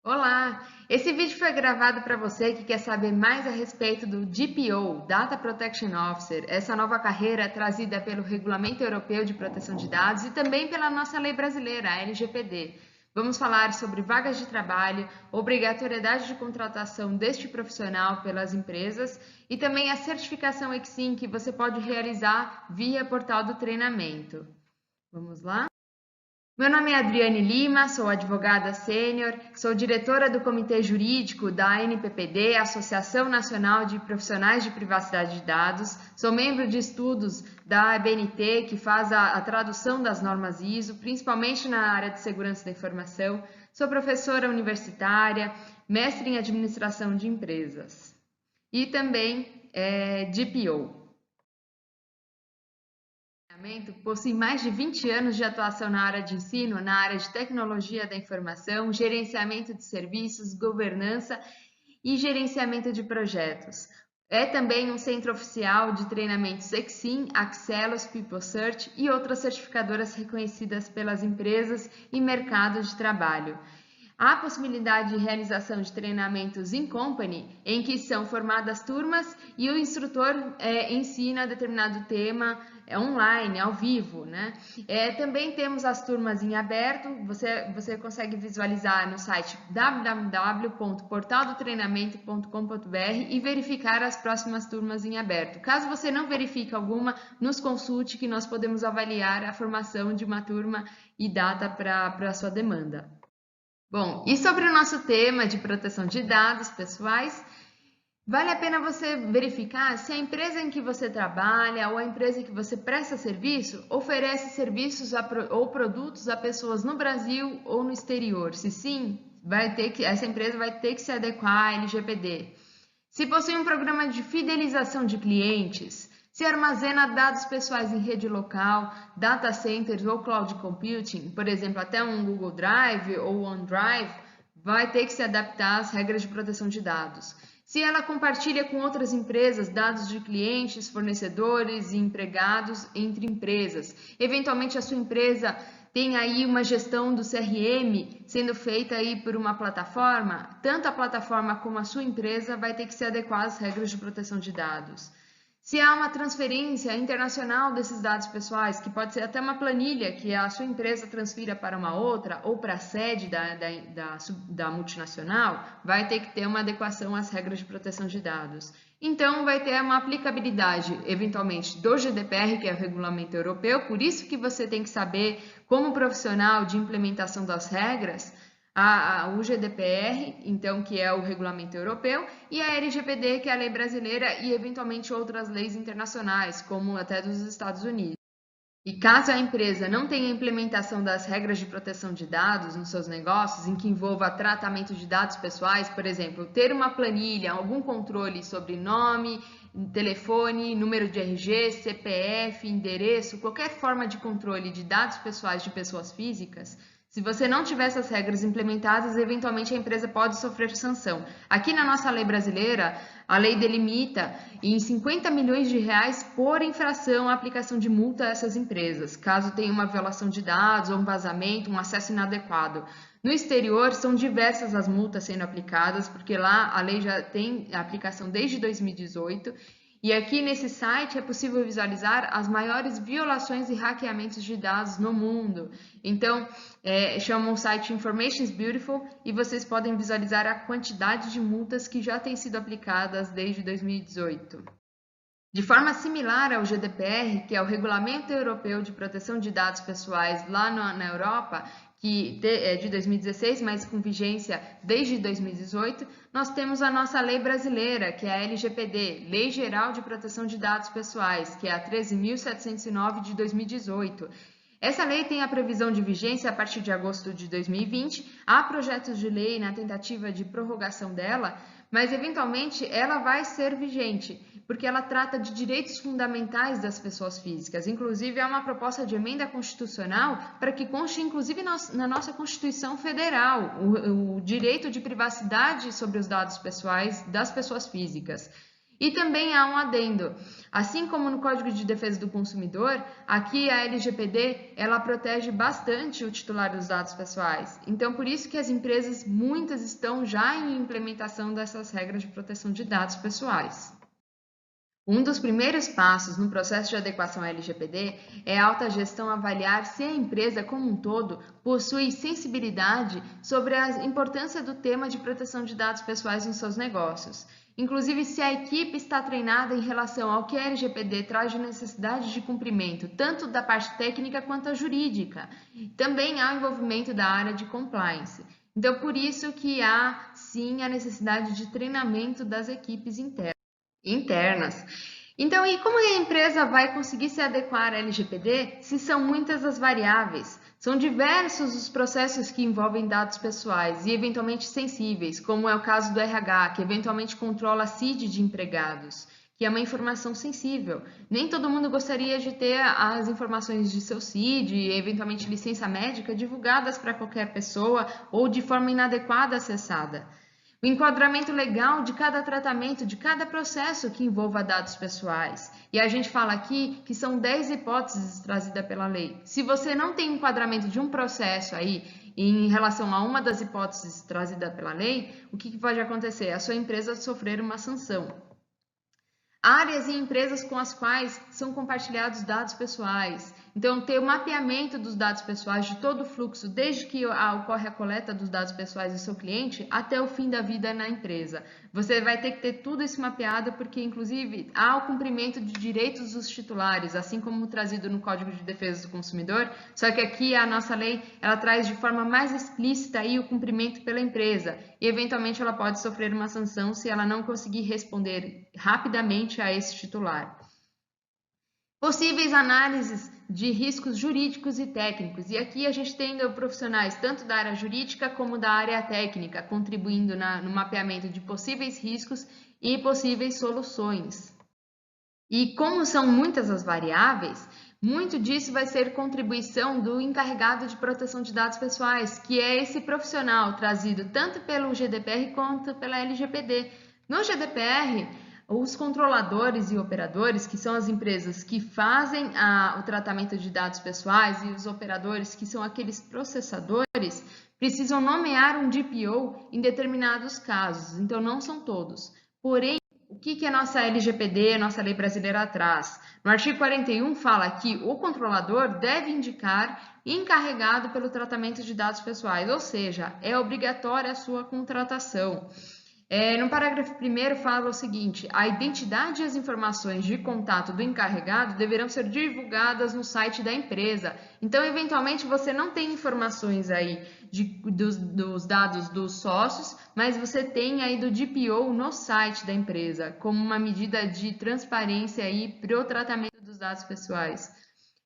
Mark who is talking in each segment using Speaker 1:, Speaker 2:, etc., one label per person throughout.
Speaker 1: Olá! Esse vídeo foi gravado para você que quer saber mais a respeito do DPO, Data Protection Officer, essa nova carreira trazida pelo Regulamento Europeu de Proteção de Dados e também pela nossa lei brasileira, a LGPD. Vamos falar sobre vagas de trabalho, obrigatoriedade de contratação deste profissional pelas empresas e também a certificação EXIM que você pode realizar via portal do treinamento. Vamos lá? Meu nome é Adriane Lima, sou advogada sênior, sou diretora do Comitê Jurídico da ANPPD, Associação Nacional de Profissionais de Privacidade de Dados, sou membro de estudos da ABNT, que faz a tradução das normas ISO, principalmente na área de segurança da informação, sou professora universitária, mestre em administração de empresas e também DPO. Possui mais de 20 anos de atuação na área de ensino, na área de tecnologia da informação, gerenciamento de serviços, governança e gerenciamento de projetos. É também um centro oficial de treinamentos Exim, Axelos, PeopleSearch e outras certificadoras reconhecidas pelas empresas e mercado de trabalho. Há possibilidade de realização de treinamentos in company, em que são formadas turmas e o instrutor ensina determinado tema online, ao vivo, né? Também temos as turmas em aberto, você consegue visualizar no site www.portaldotreinamento.com.br e verificar as próximas turmas em aberto. Caso você não verifique alguma, nos consulte que nós podemos avaliar a formação de uma turma e data para a sua demanda. Bom, e sobre o nosso tema de proteção de dados pessoais, vale a pena você verificar se a empresa em que você trabalha ou a empresa em que você presta serviço oferece serviços ou produtos a pessoas no Brasil ou no exterior. Se sim, essa empresa vai ter que se adequar à LGPD. Se possui um programa de fidelização de clientes, se armazena dados pessoais em rede local, data centers ou cloud computing, por exemplo, até um Google Drive ou OneDrive, vai ter que se adaptar às regras de proteção de dados. Se ela compartilha com outras empresas dados de clientes, fornecedores e empregados entre empresas, eventualmente a sua empresa tem aí uma gestão do CRM sendo feita aí por uma plataforma, tanto a plataforma como a sua empresa vai ter que se adequar às regras de proteção de dados. Se há uma transferência internacional desses dados pessoais, que pode ser até uma planilha que a sua empresa transfira para uma outra ou para a sede da multinacional, vai ter que ter uma adequação às regras de proteção de dados. Então, vai ter uma aplicabilidade, eventualmente, do GDPR, que é o Regulamento Europeu, por isso que você tem que saber, como profissional de implementação das regras, o GDPR, então, que é o Regulamento Europeu, e a LGPD, que é a lei brasileira, e eventualmente outras leis internacionais, como até dos Estados Unidos. E caso a empresa não tenha implementação das regras de proteção de dados nos seus negócios, em que envolva tratamento de dados pessoais, por exemplo, ter uma planilha, algum controle sobre nome, telefone, número de RG, CPF, endereço, qualquer forma de controle de dados pessoais de pessoas físicas, se você não tiver essas regras implementadas, eventualmente a empresa pode sofrer sanção. Aqui na nossa lei brasileira, a lei delimita em 50 milhões de reais por infração a aplicação de multa a essas empresas, caso tenha uma violação de dados ou um vazamento, um acesso inadequado. No exterior, são diversas as multas sendo aplicadas, porque lá a lei já tem aplicação desde 2018. E aqui nesse site é possível visualizar as maiores violações e hackeamentos de dados no mundo. Então, chamam o site Information is Beautiful e vocês podem visualizar a quantidade de multas que já têm sido aplicadas desde 2018. De forma similar ao GDPR, que é o Regulamento Europeu de Proteção de Dados Pessoais lá na Europa, que é de 2016, mas com vigência desde 2018, nós temos a nossa lei brasileira, que é a LGPD, Lei Geral de Proteção de Dados Pessoais, que é a 13.709 de 2018. Essa lei tem a previsão de vigência a partir de agosto de 2020. Há projetos de lei na tentativa de prorrogação dela, mas eventualmente ela vai ser vigente, porque ela trata de direitos fundamentais das pessoas físicas. Inclusive, é uma proposta de emenda constitucional para que conste, inclusive, na nossa Constituição Federal, o direito de privacidade sobre os dados pessoais das pessoas físicas. E também há um adendo. Assim como no Código de Defesa do Consumidor, aqui a LGPD, ela protege bastante o titular dos dados pessoais. Então, por isso que as empresas, muitas estão já em implementação dessas regras de proteção de dados pessoais. Um dos primeiros passos no processo de adequação à LGPD é a autogestão avaliar se a empresa como um todo possui sensibilidade sobre a importância do tema de proteção de dados pessoais nos seus negócios. Inclusive, se a equipe está treinada em relação ao que a LGPD traz de necessidade de cumprimento, tanto da parte técnica quanto a jurídica. Também há o envolvimento da área de compliance. Então, por isso que há, sim, a necessidade de treinamento das equipes internas. Então, e como a empresa vai conseguir se adequar à LGPD se são muitas as variáveis? São diversos os processos que envolvem dados pessoais e eventualmente sensíveis, como é o caso do RH, que eventualmente controla a CID de empregados, que é uma informação sensível. Nem todo mundo gostaria de ter as informações de seu CID e eventualmente licença médica divulgadas para qualquer pessoa ou de forma inadequada acessada. O enquadramento legal de cada tratamento, de cada processo que envolva dados pessoais. E a gente fala aqui que são 10 hipóteses trazidas pela lei. Se você não tem enquadramento de um processo aí em relação a uma das hipóteses trazidas pela lei, o que pode acontecer? A sua empresa sofrer uma sanção. Áreas e empresas com as quais são compartilhados dados pessoais. Então, ter o mapeamento dos dados pessoais de todo o fluxo, desde que ocorre a coleta dos dados pessoais do seu cliente até o fim da vida na empresa. Você vai ter que ter tudo isso mapeado, porque, inclusive, há o cumprimento de direitos dos titulares, assim como trazido no Código de Defesa do Consumidor, só que aqui a nossa lei, ela traz de forma mais explícita aí o cumprimento pela empresa, e eventualmente ela pode sofrer uma sanção se ela não conseguir responder rapidamente a esse titular. Possíveis análises de riscos jurídicos e técnicos. E aqui a gente tem profissionais tanto da área jurídica como da área técnica, contribuindo no mapeamento de possíveis riscos e possíveis soluções. E como são muitas as variáveis, muito disso vai ser contribuição do encarregado de proteção de dados pessoais, que é esse profissional trazido tanto pelo GDPR quanto pela LGPD. No GDPR, os controladores e operadores, que são as empresas que fazem o tratamento de dados pessoais, e os operadores, que são aqueles processadores, precisam nomear um DPO em determinados casos, então não são todos. Porém, o que a nossa LGPD, a nossa lei brasileira, traz? No artigo 41 fala que o controlador deve indicar encarregado pelo tratamento de dados pessoais, ou seja, é obrigatória a sua contratação. No parágrafo 1º fala o seguinte: a identidade e as informações de contato do encarregado deverão ser divulgadas no site da empresa. Então, eventualmente, você não tem informações aí dos dados dos sócios, mas você tem aí do DPO no site da empresa, como uma medida de transparência aí para o tratamento dos dados pessoais.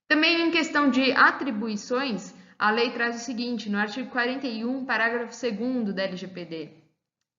Speaker 1: Também em questão de atribuições, a lei traz o seguinte, no artigo 41, parágrafo 2º da LGPD.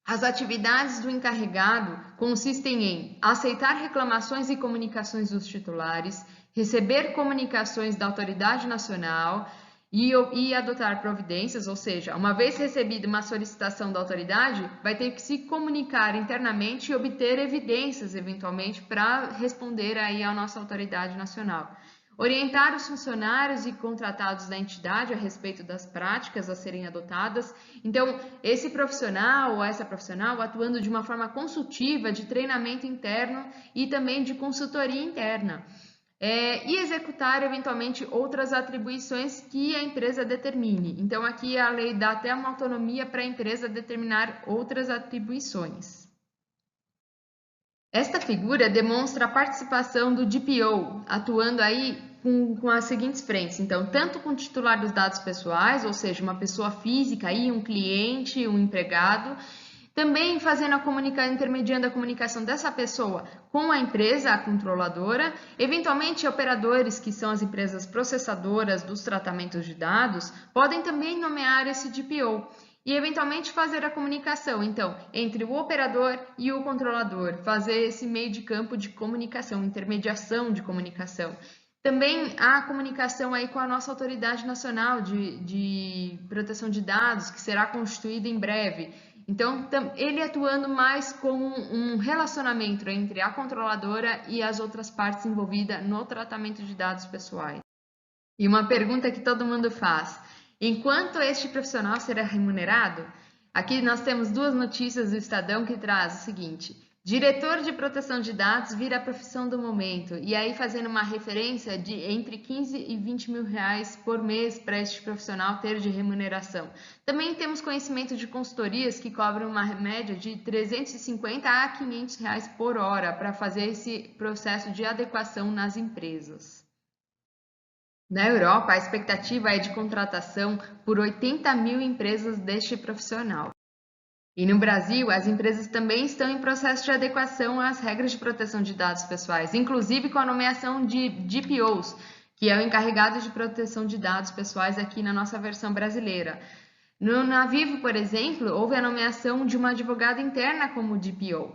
Speaker 1: As atividades do encarregado consistem em aceitar reclamações e comunicações dos titulares, receber comunicações da autoridade nacional e adotar providências, ou seja, uma vez recebida uma solicitação da autoridade, vai ter que se comunicar internamente e obter evidências, eventualmente, para responder aí à nossa autoridade nacional. Orientar os funcionários e contratados da entidade a respeito das práticas a serem adotadas. Então, esse profissional ou essa profissional atuando de uma forma consultiva, de treinamento interno e também de consultoria interna. E executar, eventualmente, outras atribuições que a empresa determine. Então, aqui a lei dá até uma autonomia para a empresa determinar outras atribuições. Esta figura demonstra a participação do DPO, atuando aí com as seguintes frentes. Então, tanto com o titular dos dados pessoais, ou seja, uma pessoa física, aí, um cliente, um empregado, também fazendo intermediando a comunicação dessa pessoa com a empresa, a controladora, eventualmente operadores, que são as empresas processadoras dos tratamentos de dados, podem também nomear esse DPO. E eventualmente fazer a comunicação, então, entre o operador e o controlador, fazer esse meio de campo de comunicação, intermediação de comunicação. Também há comunicação aí com a nossa Autoridade Nacional de Proteção de Dados, que será constituída em breve. Então, ele atuando mais como um relacionamento entre a controladora e as outras partes envolvidas no tratamento de dados pessoais. E uma pergunta que todo mundo faz: enquanto este profissional será remunerado? Aqui nós temos duas notícias do Estadão que traz o seguinte: diretor de proteção de dados vira a profissão do momento, e aí fazendo uma referência de entre 15 e 20 mil reais por mês para este profissional ter de remuneração. Também temos conhecimento de consultorias que cobram uma média de 350 a 500 reais por hora para fazer esse processo de adequação nas empresas. Na Europa, a expectativa é de contratação por 80 mil empresas deste profissional. E no Brasil, as empresas também estão em processo de adequação às regras de proteção de dados pessoais, inclusive com a nomeação de DPOs, que é o encarregado de proteção de dados pessoais aqui na nossa versão brasileira. Na Vivo, por exemplo, houve a nomeação de uma advogada interna como DPO.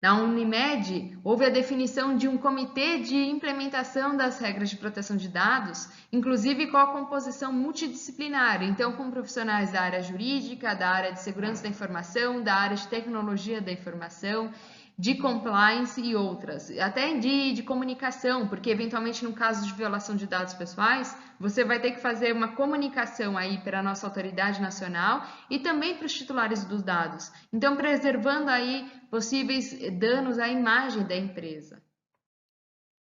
Speaker 1: Na Unimed, houve a definição de um comitê de implementação das regras de proteção de dados, inclusive com a composição multidisciplinar, então com profissionais da área jurídica, da área de segurança da informação, da área de tecnologia da informação, de compliance e outras, até de comunicação, porque eventualmente no caso de violação de dados pessoais, você vai ter que fazer uma comunicação aí para a nossa autoridade nacional e também para os titulares dos dados, então preservando aí possíveis danos à imagem da empresa.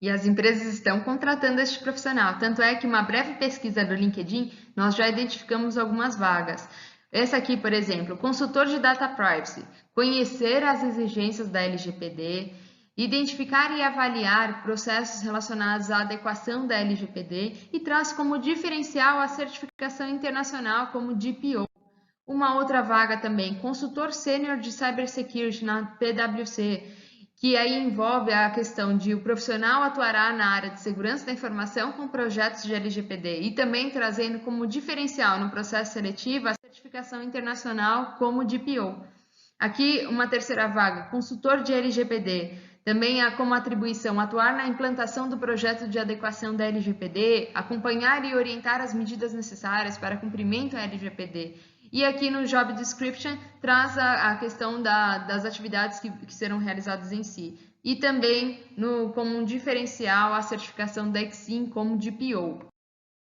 Speaker 1: E as empresas estão contratando este profissional, tanto é que uma breve pesquisa do LinkedIn, nós já identificamos algumas vagas. Essa aqui, por exemplo, consultor de Data Privacy, conhecer as exigências da LGPD, identificar e avaliar processos relacionados à adequação da LGPD e traz como diferencial a certificação internacional como DPO. Uma outra vaga também, consultor sênior de Cybersecurity na PwC, que aí envolve a questão de o profissional atuará na área de segurança da informação com projetos de LGPD e também trazendo como diferencial no processo seletivo a certificação internacional como DPO. Aqui uma terceira vaga, consultor de LGPD, também há como atribuição atuar na implantação do projeto de adequação da LGPD, acompanhar e orientar as medidas necessárias para cumprimento à LGPD. E aqui no Job Description traz a questão das atividades que serão realizadas em si. E também como um diferencial a certificação da Exim como DPO.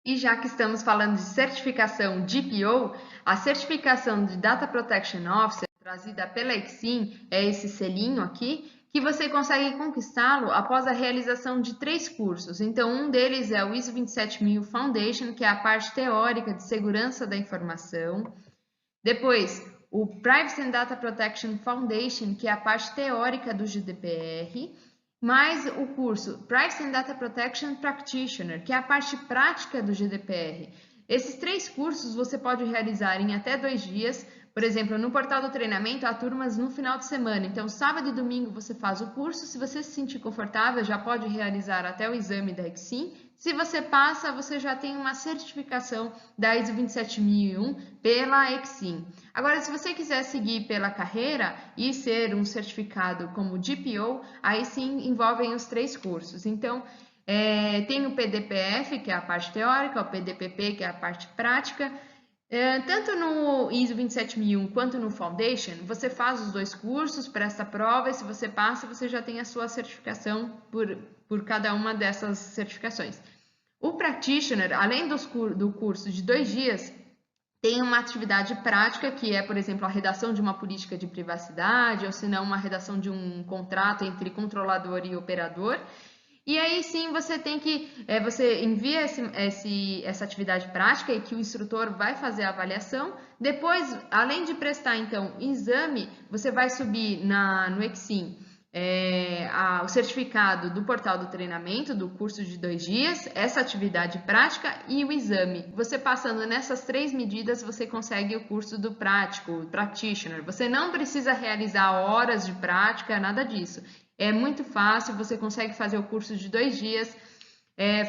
Speaker 1: E já que estamos falando de certificação DPO, a certificação de Data Protection Officer trazida pela Exim é esse selinho aqui, que você consegue conquistá-lo após a realização de 3 cursos. Então, um deles é o ISO 27000 Foundation, que é a parte teórica de segurança da informação. Depois, o Privacy and Data Protection Foundation, que é a parte teórica do GDPR, mais o curso Privacy and Data Protection Practitioner, que é a parte prática do GDPR. Esses 3 cursos você pode realizar em até 2 dias. Por exemplo, no portal do treinamento há turmas no final de semana, então sábado e domingo você faz o curso. Se você se sentir confortável, já pode realizar até o exame da Exim. Se você passa, você já tem uma certificação da ISO 27001 pela Exim. Agora, se você quiser seguir pela carreira e ser um certificado como DPO, aí sim envolvem os 3 cursos. Então, tem o PDPF, que é a parte teórica, o PDPP, que é a parte prática. Tanto no ISO 27001 quanto no Foundation, você faz os 2 cursos, presta a prova e se você passa, você já tem a sua certificação por cada uma dessas certificações. O Practitioner, além do curso de 2 dias, tem uma atividade prática que é, por exemplo, a redação de uma política de privacidade ou se não uma redação de um contrato entre controlador e operador. E aí sim você tem que, você envia essa atividade prática e que o instrutor vai fazer a avaliação. Depois, além de prestar então exame, você vai subir no Exim o certificado do portal do treinamento, do curso de 2 dias, essa atividade prática e o exame. Você passando nessas 3 medidas, você consegue o curso do prático, o practitioner. Você não precisa realizar horas de prática, nada disso. É muito fácil, você consegue fazer o curso de 2 dias,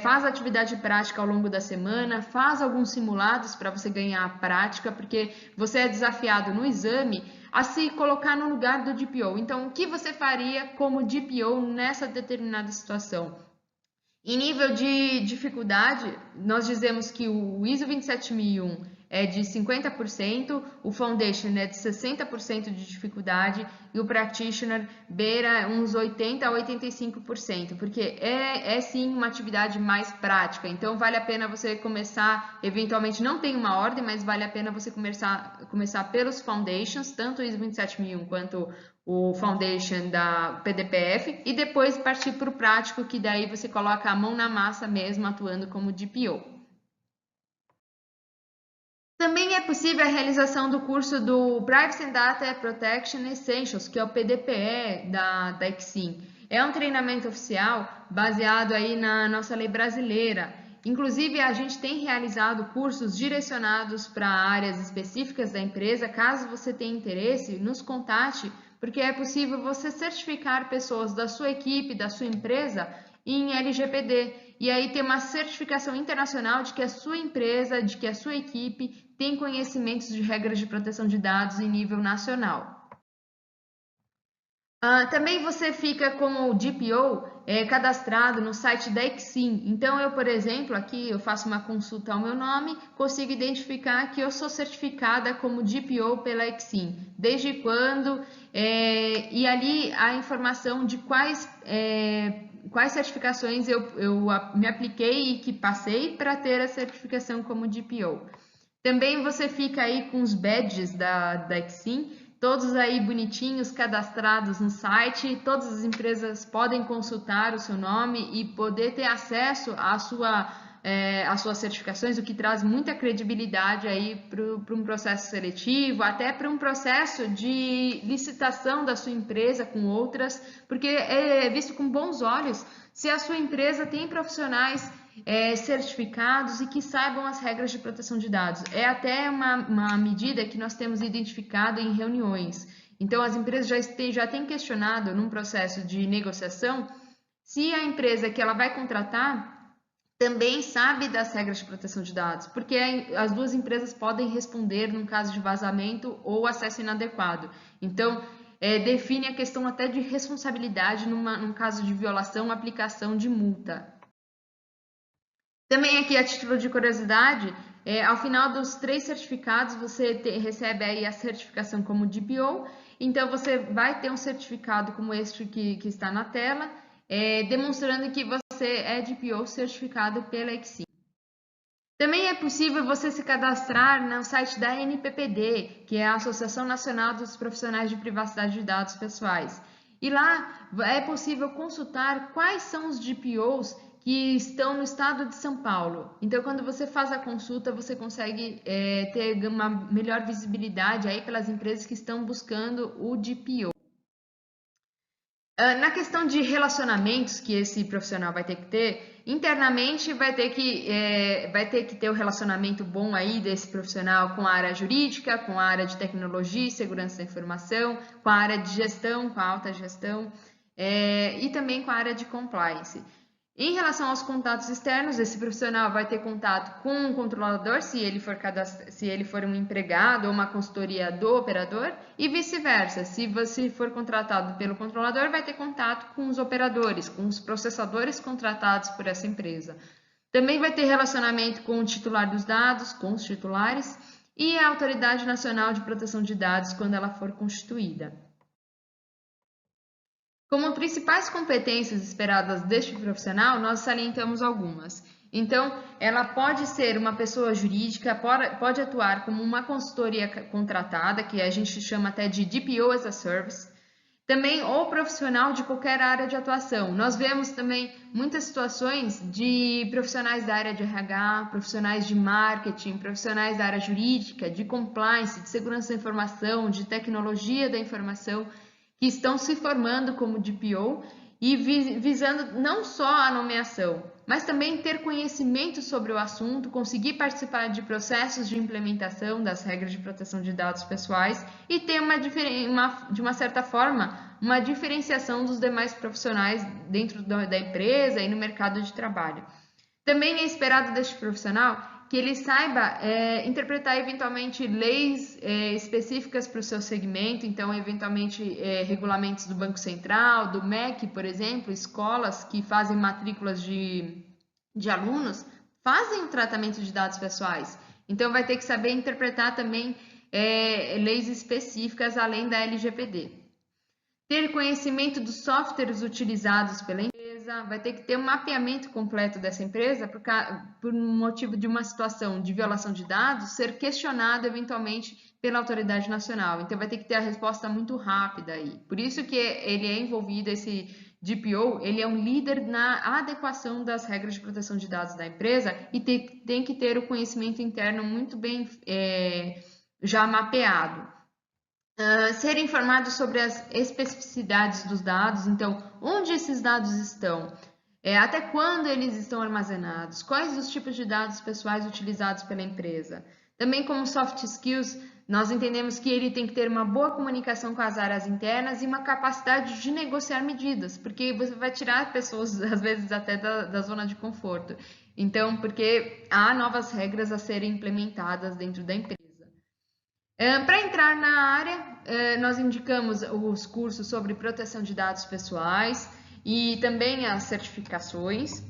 Speaker 1: faz atividade prática ao longo da semana, faz alguns simulados para você ganhar a prática, porque você é desafiado no exame a se colocar no lugar do DPO. Então, o que você faria como DPO nessa determinada situação? Em nível de dificuldade, nós dizemos que o ISO 27001 é de 50%, o Foundation é de 60% de dificuldade e o Practitioner beira uns 80% a 85%, porque é sim uma atividade mais prática, então vale a pena você começar, eventualmente não tem uma ordem, mas vale a pena você começar pelos Foundations, tanto o ISO 27001 quanto o Foundation da PDPF e depois partir para o prático, que daí você coloca a mão na massa mesmo, atuando como DPO. Também é possível a realização do curso do Privacy and Data Protection Essentials, que é o PDPE da ICSIM. É um treinamento oficial baseado aí na nossa lei brasileira. Inclusive, a gente tem realizado cursos direcionados para áreas específicas da empresa. Caso você tenha interesse, nos contate, porque é possível você certificar pessoas da sua equipe, da sua empresa, em LGPD. E aí ter uma certificação internacional de que a sua empresa, de que a sua equipe tem conhecimentos de regras de proteção de dados em nível nacional. Também você fica como DPO cadastrado no site da ICSIM. Então, eu, por exemplo, aqui eu faço uma consulta ao meu nome, consigo identificar que eu sou certificada como DPO pela ICSIM. Desde quando? E ali a informação de quais certificações eu me apliquei e que passei para ter a certificação como DPO. Também você fica aí com os badges da ICSIM, todos aí bonitinhos, cadastrados no site. Todas as empresas podem consultar o seu nome e poder ter acesso às suas certificações, o que traz muita credibilidade aí para um processo seletivo, até para um processo de licitação da sua empresa com outras, porque é visto com bons olhos se a sua empresa tem profissionais certificados e que saibam as regras de proteção de dados. É até uma medida que nós temos identificado em reuniões. Então, as empresas já têm questionado num processo de negociação se a empresa que ela vai contratar também sabe das regras de proteção de dados, porque as duas empresas podem responder num caso de vazamento ou acesso inadequado. Então, define a questão até de responsabilidade num caso de violação, aplicação de multa. Também aqui, a título de curiosidade, ao final dos 3 certificados, você recebe aí a certificação como DPO, então você vai ter um certificado como este que está na tela, demonstrando que você é DPO certificado pela ICSIM. Também é possível você se cadastrar no site da NPPD, que é a Associação Nacional dos Profissionais de Privacidade de Dados Pessoais. E lá é possível consultar quais são os DPOs que estão no estado de São Paulo. Então, quando você faz a consulta, você consegue ter uma melhor visibilidade aí pelas empresas que estão buscando o DPO. Na questão de relacionamentos que esse profissional vai ter que ter, internamente vai ter que ter o relacionamento bom aí desse profissional com a área jurídica, com a área de tecnologia e segurança da informação, com a área de gestão, com a alta gestão, e também com a área de compliance. Em relação aos contatos externos, esse profissional vai ter contato com um controlador, se ele for um empregado ou uma consultoria do operador, e vice-versa. Se você for contratado pelo controlador, vai ter contato com os operadores, com os processadores contratados por essa empresa. Também vai ter relacionamento com o titular dos dados, com os titulares, e a Autoridade Nacional de Proteção de Dados, quando ela for constituída. Como principais competências esperadas deste profissional, nós salientamos algumas. Então, ela pode ser uma pessoa jurídica, pode atuar como uma consultoria contratada, que a gente chama até de DPO as a Service, também ou profissional de qualquer área de atuação. Nós vemos também muitas situações de profissionais da área de RH, profissionais de marketing, profissionais da área jurídica, de compliance, de segurança da informação, de tecnologia da informação, que estão se formando como DPO e visando não só a nomeação, mas também ter conhecimento sobre o assunto, conseguir participar de processos de implementação das regras de proteção de dados pessoais e ter de uma certa forma, uma diferenciação dos demais profissionais dentro da empresa e no mercado de trabalho. Também é esperado deste profissional que ele saiba interpretar eventualmente leis específicas para o seu segmento, então eventualmente regulamentos do Banco Central, do MEC, por exemplo, escolas que fazem matrículas de alunos, fazem o tratamento de dados pessoais. Então vai ter que saber interpretar também leis específicas além da LGPD. Ter conhecimento dos softwares utilizados pela empresa, vai ter que ter um mapeamento completo dessa empresa por motivo de uma situação de violação de dados ser questionado eventualmente pela autoridade nacional. Então vai ter que ter a resposta muito rápida aí. Por isso que ele é envolvido, esse DPO, ele é um líder na adequação das regras de proteção de dados da empresa e tem que ter o conhecimento interno muito bem já mapeado. Ser informado sobre as especificidades dos dados, então, onde esses dados estão, até quando eles estão armazenados, quais os tipos de dados pessoais utilizados pela empresa. Também como soft skills, nós entendemos que ele tem que ter uma boa comunicação com as áreas internas e uma capacidade de negociar medidas, porque você vai tirar pessoas, às vezes, até da zona de conforto. Então, porque há novas regras a serem implementadas dentro da empresa. Para entrar na área, nós indicamos os cursos sobre proteção de dados pessoais e também as certificações.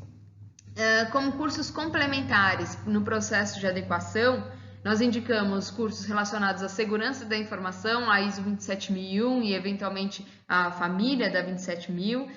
Speaker 1: Como cursos complementares no processo de adequação, nós indicamos cursos relacionados à segurança da informação, a ISO 27001 e eventualmente a família da 27000,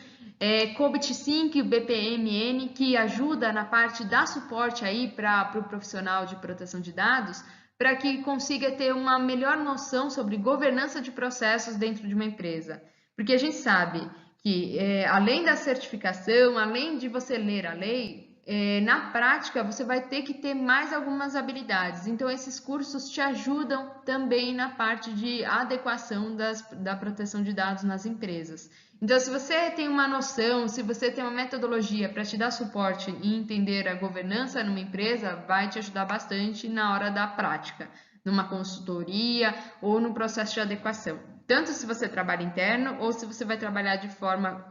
Speaker 1: COBIT 5 e o BPMN, que ajuda na parte da suporte aí para o profissional de proteção de dados, para que consiga ter uma melhor noção sobre governança de processos dentro de uma empresa. Porque a gente sabe que, além da certificação, além de você ler a lei, na prática você vai ter que ter mais algumas habilidades. Então, esses cursos te ajudam também na parte de adequação da proteção de dados nas empresas. Então, se você tem uma noção, se você tem uma metodologia para te dar suporte e entender a governança numa empresa, vai te ajudar bastante na hora da prática, numa consultoria ou no processo de adequação. Tanto se você trabalha interno ou se você vai trabalhar de forma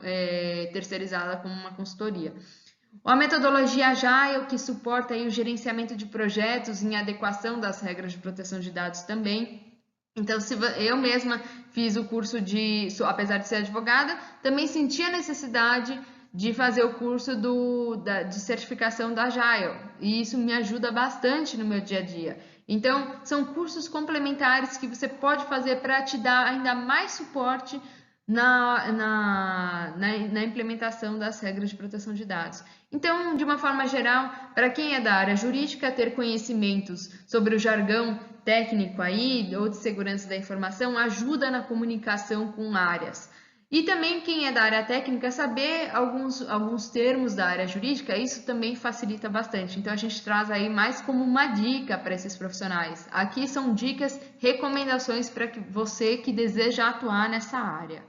Speaker 1: terceirizada como uma consultoria. A metodologia Agile, que suporta aí o gerenciamento de projetos em adequação das regras de proteção de dados também. Então, eu mesma fiz o curso apesar de ser advogada, também senti a necessidade de fazer o curso de certificação da Agile, e isso me ajuda bastante no meu dia a dia. Então, são cursos complementares que você pode fazer para te dar ainda mais suporte na implementação das regras de proteção de dados. Então, de uma forma geral, para quem é da área jurídica, ter conhecimentos sobre o jargão técnico aí ou de segurança da informação ajuda na comunicação com áreas. E também quem é da área técnica, saber alguns termos da área jurídica, isso também facilita bastante. Então a gente traz aí mais como uma dica para esses profissionais. Aqui são dicas, recomendações para você que deseja atuar nessa área.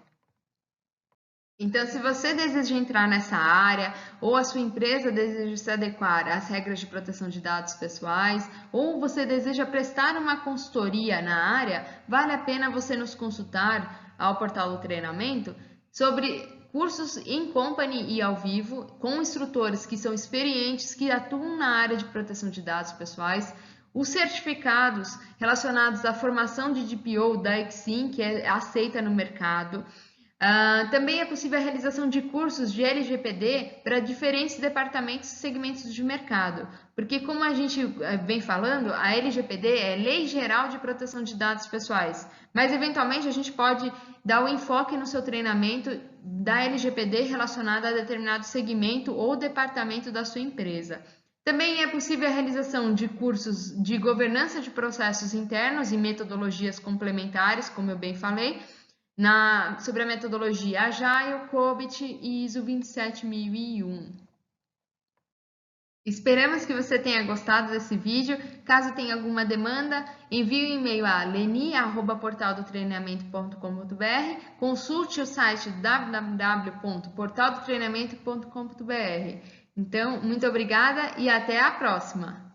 Speaker 1: Então, se você deseja entrar nessa área ou a sua empresa deseja se adequar às regras de proteção de dados pessoais ou você deseja prestar uma consultoria na área, vale a pena você nos consultar ao portal do treinamento sobre cursos em company e ao vivo com instrutores que são experientes, que atuam na área de proteção de dados pessoais, os certificados relacionados à formação de DPO da Exim, que é aceita no mercado. Também é possível a realização de cursos de LGPD para diferentes departamentos e segmentos de mercado, porque como a gente vem falando, a LGPD é Lei Geral de Proteção de Dados Pessoais, mas eventualmente a gente pode dar o enfoque no seu treinamento da LGPD relacionada a determinado segmento ou departamento da sua empresa. Também é possível a realização de cursos de governança de processos internos e metodologias complementares, como eu bem falei, sobre a metodologia Agile, COBIT e ISO 27001. Esperamos que você tenha gostado desse vídeo. Caso tenha alguma demanda, envie um e-mail a leni@portaldotreinamento.com.br, consulte o site www.portaldotreinamento.com.br. Então, muito obrigada e até a próxima!